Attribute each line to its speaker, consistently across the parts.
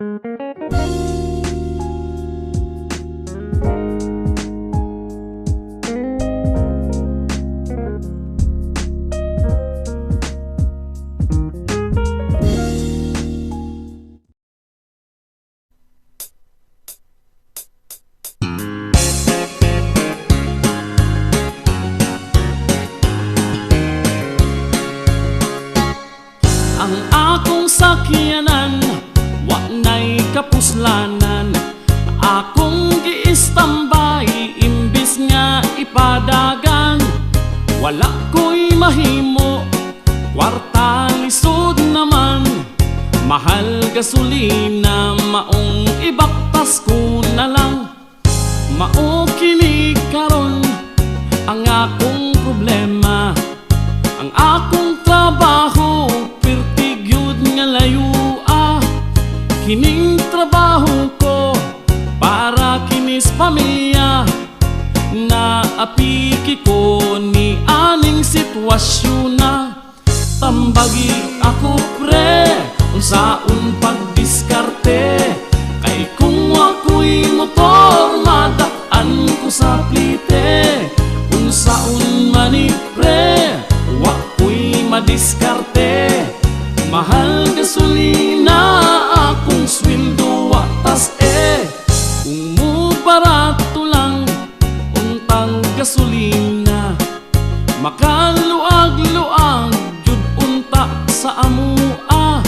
Speaker 1: Ang akong sakyanan, wa na'y kapuslanan. Akong giistambay, imbis nga ipadagan. Wala ko'y mahimo, kwarta lisod naman. Mahal gasolina, maong ibaktas ko na lang. Mao kini karon ang akong problema. Ang akong trabaho, pirtig yun nga layua. Kining trabaho ko, para kinis pamilya. Naapiki ko ni aning sitwasyon na. Tambagi ako pre, unsaon pagdiskarte. Kay kung ako'y motor, madaan ko sa plite. Unsaon mani pre, wako'y madiskarte. Mahal gasolina, akong sweldo watas Kung mo barato lang, untang gasolina. Makaluag-luag, jud unta sa amua.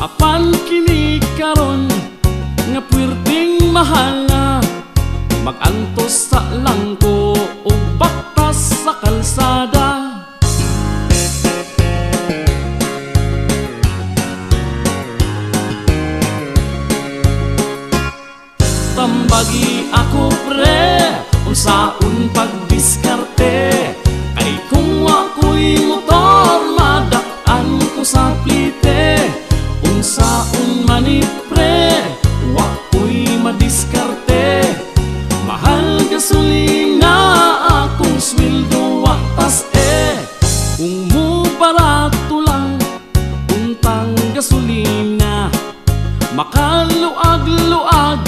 Speaker 1: Apan kini karon, nga puwerteng mahal na. Magantos sa lang ko, o baktas sa kalsada. Tambagi ako pre, unsaon pagdiskarte. Kay kung ako'y motor, madaan ko sa plite. Unsaon mani pre, wako'y madiskarte. Mahal gasolina, akong sweldo watas Kung mo barato lang, untang gasolina. Makaluag-luag,